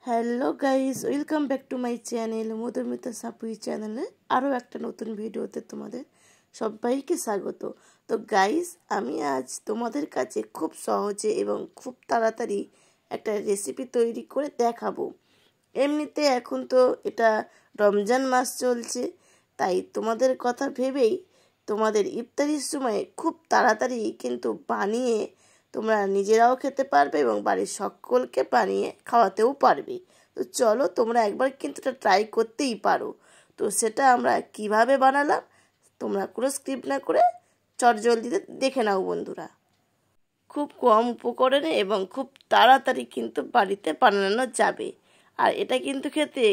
Hello guys, welcome back to my channel Madhumita Sapui চ্যানেলে আরও একটা নতুন ভিডিওতে তোমাদের সবাইকে স্বাগত। তো গাইস, আমি আজ তোমাদের কাছে খুব সহজে এবং খুব তাড়াতাড়ি একটা রেসিপি তৈরি করে দেখাবো। এমনিতে এখন তো এটা রমজান মাস চলছে, তাই তোমাদের কথা ভেবেই তোমাদের ইফতারির সময় খুব তাড়াতাড়ি কিন্তু বানিয়ে তোমরা নিজেরাও খেতে পারবে এবং বাড়ির সকলকে বানিয়ে খাওয়াতেও পারবে। তো চলো, তোমরা একবার কিন্তু এটা ট্রাই করতেই পারো। তো সেটা আমরা কিভাবে বানালাম তোমরা কোনো স্কিপ না করে চটজলদিতে দেখে নাও বন্ধুরা। খুব কম উপকরণে এবং খুব তাড়াতাড়ি কিন্তু বাড়িতে বানানো যাবে, আর এটা কিন্তু খেতে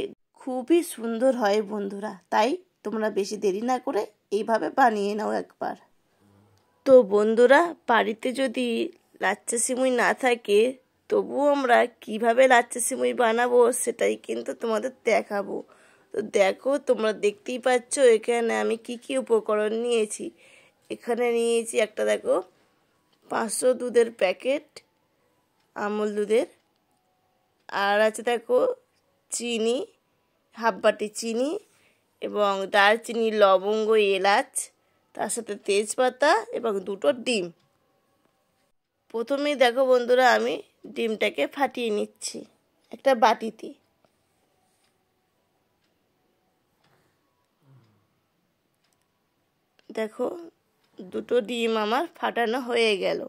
খুবই সুন্দর হয় বন্ধুরা। তাই তোমরা বেশি দেরি না করে এইভাবে বানিয়ে নাও একবার। তো বন্ধুরা, বাড়িতে যদি লাচ্চা সিমুই না থাকে তবুও আমরা কিভাবে লাচ্চা সিমুই বানাবো সেটাই কিন্তু তোমাদের দেখাবো। তো দেখো, তোমরা দেখতেই পাচ্ছ এখানে আমি কি কি উপকরণ নিয়েছি। এখানে নিয়েছি একটা, দেখো, 500 দুধের প্যাকেট, আমুল দুধের। আর আছে দেখো চিনি, হাফ বাটি চিনি, এবং দারচিনি, লবঙ্গ, এলাচ, তার সাথে তেজপাতা এবং 2টো ডিম। প্রথমেই দেখো বন্ধুরা, আমি ডিমটাকে ফাটিয়ে নিচ্ছি একটা বাটিতে। দেখো 2টো ডিম আমার ফাটানো হয়ে গেল।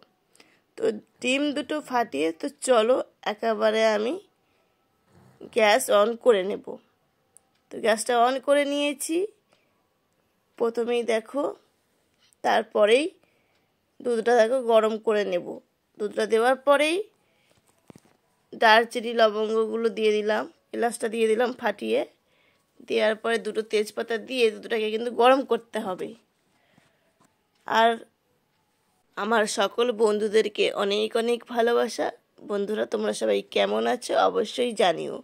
তো ডিম 2টো ফাটিয়ে তো চলো একেবারে আমি গ্যাস অন করে নেব। তো গ্যাসটা অন করে নিয়েছি প্রথমেই দেখো। তারপরেই দুধটা দেখো গরম করে নেব। দুধটা দেওয়ার পরেই দারচিনি লবঙ্গগুলো দিয়ে দিলাম, এলাচটা দিয়ে দিলাম ফাটিয়ে। দেওয়ার পরে 2টো তেজপাতা দিয়ে দুধটাকে কিন্তু গরম করতে হবে। আর আমার সকল বন্ধুদেরকে অনেক অনেক ভালোবাসা। বন্ধুরা, তোমরা সবাই কেমন আছো অবশ্যই জানিও।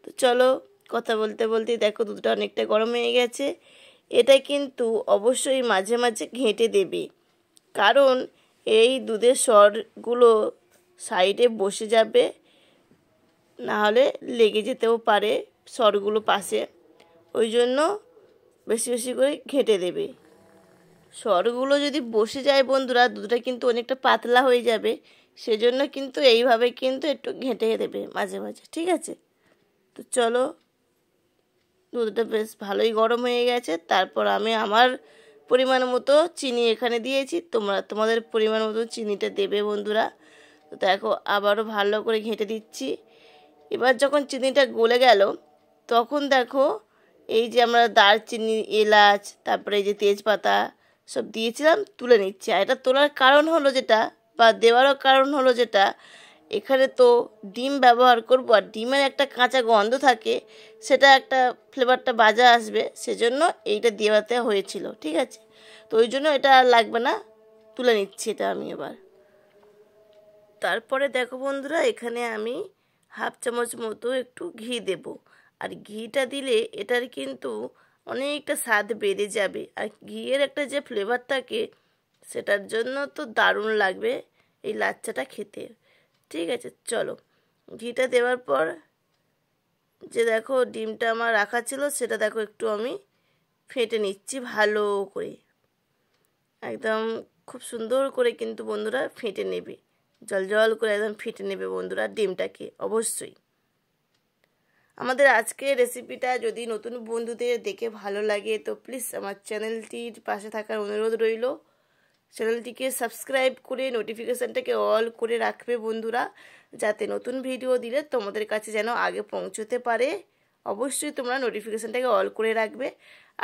তো চলো, কথা বলতে বলতে দেখো দুধটা অনেকটা গরম হয়ে গেছে। এটা কিন্তু অবশ্যই মাঝে মাঝে ঘেঁটে দেবে, কারণ এই দুধের স্বরগুলো সাইডে বসে যাবে, নাহলে লেগে যেতেও পারে স্বরগুলো পাশে। ওই জন্য বেশি বেশি করে ঘেঁটে দেবে। স্বরগুলো যদি বসে যায় বন্ধুরা, দুধটা কিন্তু অনেকটা পাতলা হয়ে যাবে। সেজন্য কিন্তু এইভাবে কিন্তু একটু ঘেঁটে দেবে মাঝে মাঝে, ঠিক আছে? তো চলো, দুধটা বেশ ভালোই গরম হয়ে গেছে। তারপর আমি আমার পরিমাণ মতো চিনি এখানে দিয়েছি, তোমরা তোমাদের পরিমাণ মতো চিনিটা দেবে বন্ধুরা। তো দেখো আবারও ভালো করে ঘেঁটে দিচ্ছি। এবার যখন চিনিটা গলে গেল তখন দেখো এই যে আমরা দারচিনি, এলাচ, তারপরে এই যে তেজপাতা সব দিয়েছিলাম তুলে নিচ্ছি। আর এটা তোলার কারণ হলো যেটা, বা দেওয়ারও কারণ হলো যেটা, এখানে তো ডিম ব্যবহার করবো, আর ডিমের একটা কাঁচা গন্ধ থাকে, সেটা একটা ফ্লেভারটা বাজে আসবে, সেজন্য এইটা দেওয়াতে হয়েছিল, ঠিক আছে? তো ওই জন্য এটা আর লাগবে না, তুলে নিচ্ছি এটা আমি এবার। তারপরে দেখো বন্ধুরা, এখানে আমি হাফ চামচ মতো একটু ঘি দেব। আর ঘিটা দিলে এটার কিন্তু অনেকটা স্বাদ বেড়ে যাবে, আর ঘিয়ের একটা যে ফ্লেভার থাকে সেটার জন্য তো দারুণ লাগবে এই লাচ্চাটা খেতে, ঠিক আছে? চলো, ঘিটা দেওয়ার পর যে দেখো ডিমটা আমার রাখা ছিল সেটা দেখো একটু আমি ফেটে নিচ্ছি ভালো করে, একদম খুব সুন্দর করে কিন্তু বন্ধুরা ফেটে নেবে, জল জল করে একদম ফেটে নেবে বন্ধুরা ডিমটাকে অবশ্যই। আমাদের আজকের রেসিপিটা যদি নতুন বন্ধুদের দেখে ভালো লাগে তো প্লিজ আমার চ্যানেলটির পাশে থাকার অনুরোধ রইল। চ্যানেলটিকে সাবস্ক্রাইব করে নোটিফিকেশানটাকে অল করে রাখবে বন্ধুরা, যাতে নতুন ভিডিও দিলে তোমাদের কাছে যেন আগে পৌঁছতে পারে। অবশ্যই তোমরা নোটিফিকেশানটাকে অল করে রাখবে,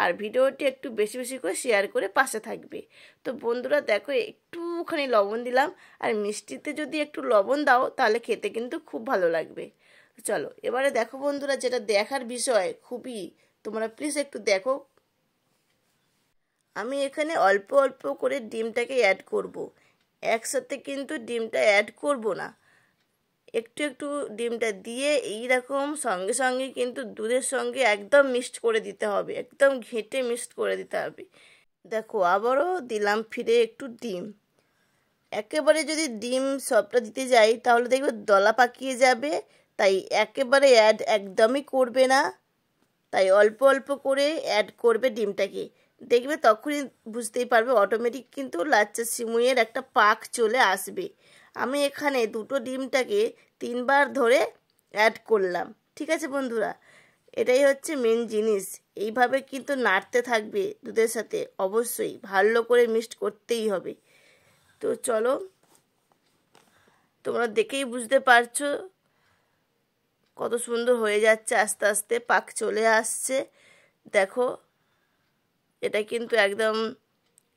আর ভিডিওটি একটু বেশি বেশি করে শেয়ার করে পাশে থাকবে। তো বন্ধুরা দেখো, একটুখানি লবণ দিলাম, আর মিষ্টিতে যদি একটু লবণ দাও তাহলে খেতে কিন্তু খুব ভালো লাগবে। চলো এবারে দেখো বন্ধুরা, যেটা দেখার বিষয় খুবই, তোমরা প্লিজ একটু দেখো। আমি এখানে অল্প অল্প করে ডিমটাকে অ্যাড করব, একসাথে কিন্তু ডিমটা অ্যাড করব না। একটু একটু ডিমটা দিয়ে এইরকম সঙ্গে সঙ্গে কিন্তু দুধের সঙ্গে একদম মিক্সড করে দিতে হবে, একদম ঘেঁটে মিক্সড করে দিতে হবে। দেখো আবারও দিলাম ফিরে একটু ডিম। একেবারে যদি ডিম সবটা দিতে যাই তাহলে দেখবে দলা পাকিয়ে যাবে, তাই একেবারে অ্যাড একদমই করবে না, তাই অল্প অল্প করে অ্যাড করবে ডিমটাকে। দেখবে তখনই বুঝতেই পারবে অটোমেটিক কিন্তু লাচ্চা সিমুইয়ের একটা পাক চলে আসবে। আমি এখানে দুটো ডিমটাকে 3বার ধরে অ্যাড করলাম। ঠিক আছে বন্ধুরা, এটাই হচ্ছে মেন জিনিস। এইভাবে কিন্তু নাড়তে থাকবে দুধের সাথে, অবশ্যই ভালো করে মিক্সড করতেই হবে। তো চলো, তোমরা দেখেই বুঝতে পারছো কত সুন্দর হয়ে যাচ্ছে, আস্তে আস্তে পাক চলে আসছে। দেখো, এটা কিন্তু একদম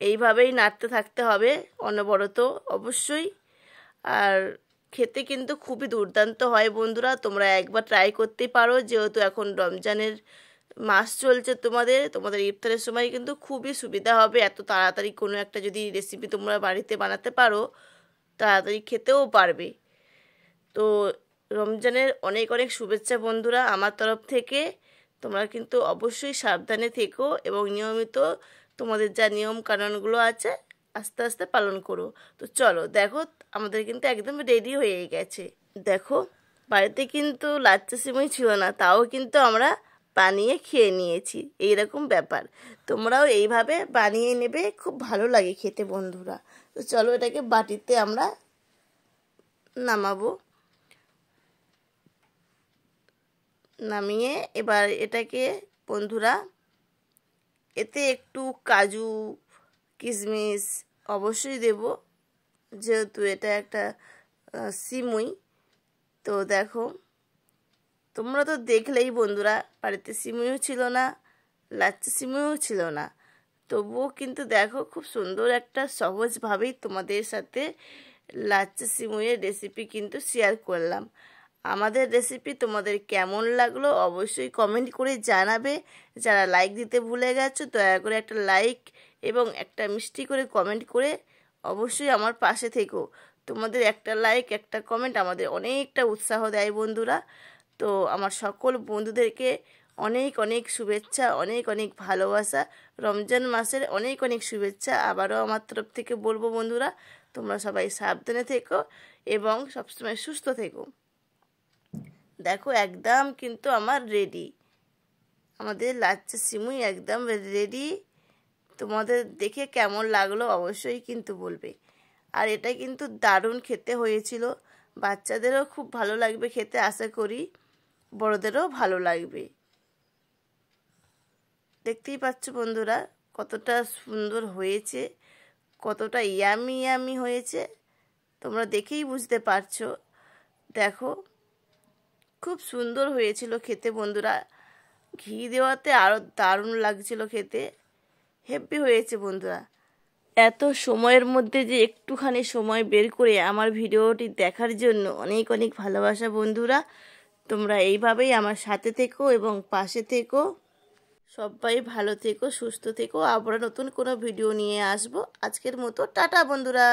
এইভাবেই নাড়তে থাকতে হবে অনবরত, অবশ্যই। আর খেতে কিন্তু খুবই দুর্দান্ত হয় বন্ধুরা, তোমরা একবার ট্রাই করতে পারো। যেহেতু এখন রমজানের মাস চলছে, তোমাদের ইফতারের সময় কিন্তু খুবই সুবিধা হবে। এত তাড়াতাড়ি কোনো একটা যদি রেসিপি তোমরা বাড়িতে বানাতে পারো, তাড়াতাড়ি খেতেও পারবে। তো রমজানের অনেক অনেক শুভেচ্ছা বন্ধুরা আমার তরফ থেকে। তোমরা কিন্তু অবশ্যই সাবধানে থেকো এবং নিয়মিত তোমাদের যা নিয়ম কানুনগুলো আছে আস্তে আস্তে পালন করো। তো চলো, দেখো আমাদের কিন্তু একদম রেডি হয়ে গেছে। দেখো, বাড়িতে কিন্তু লাচ্চা সিমুই ছিল না, তাও কিন্তু আমরা বানিয়ে খেয়ে নিয়েছি। এইরকম ব্যাপার, তোমরাও এইভাবে বানিয়ে নেবে, খুব ভালো লাগে খেতে বন্ধুরা। তো চলো, এটাকে বাটিতে আমরা নামাবো। নামিয়ে এবার এটাকে বন্ধুরা, এতে একটু কাজু কিশমিশ অবশ্যই দেব, যেহেতু এটা একটা সিমুই। তো দেখো, তোমরা তো দেখলেই বন্ধুরা, বাড়িতে সিমুইও ছিল না, লাচ্চা সিমুইও ছিল না, তবুও কিন্তু দেখো খুব সুন্দর একটা সহজভাবেই তোমাদের সাথে লাচ্চা সিমুইয়ের রেসিপি কিন্তু শেয়ার করলাম। আমাদের রেসিপি তোমাদের কেমন লাগলো অবশ্যই কমেন্ট করে জানাবে। যারা লাইক দিতে ভুলে গেছো, দয়া করে একটা লাইক এবং একটা মিষ্টি করে কমেন্ট করে অবশ্যই আমার পাশে থেকো। তোমাদের একটা লাইক, একটা কমেন্ট আমাদের অনেকটা উৎসাহ দেয় বন্ধুরা। তো আমার সকল বন্ধুদেরকে অনেক অনেক শুভেচ্ছা, অনেক অনেক ভালোবাসা। রমজান মাসের অনেক অনেক শুভেচ্ছা আবারও আমার তরফ থেকে বলবো বন্ধুরা, তোমরা সবাই সাবধানে থেকো এবং সবসময় সুস্থ থেকো। দেখো, একদম কিন্তু আমার রেডি, আমাদের লাচ্চা সিমুই একদম রেডি। তোমাদের দেখে কেমন লাগলো অবশ্যই কিন্তু বলবে। আর এটা কিন্তু দারুণ খেতে হয়েছিল, বাচ্চাদেরও খুব ভালো লাগবে খেতে, আশা করি বড়দেরও ভালো লাগবে। দেখতেই পাচ্ছ বন্ধুরা কতটা সুন্দর হয়েছে, কতটা ইয়ামি ইয়ামি হয়েছে, তোমরা দেখেই বুঝতে পারছো। দেখো, খুব সুন্দর হয়েছিল খেতে বন্ধুরা, ঘি দেওয়াতে আরও দারুণ লাগছিল খেতে, হেভি হয়েছে বন্ধুরা। এত সময়ের মধ্যে যে একটুখানি সময় বের করে আমার ভিডিওটি দেখার জন্য অনেক অনেক ভালোবাসা বন্ধুরা। তোমরা এইভাবেই আমার সাথে থেকো এবং পাশে থেকো। সবাই ভালো থেকো, সুস্থ থেকো। আবার নতুন কোনো ভিডিও নিয়ে আসবো। আজকের মতো টাটা বন্ধুরা।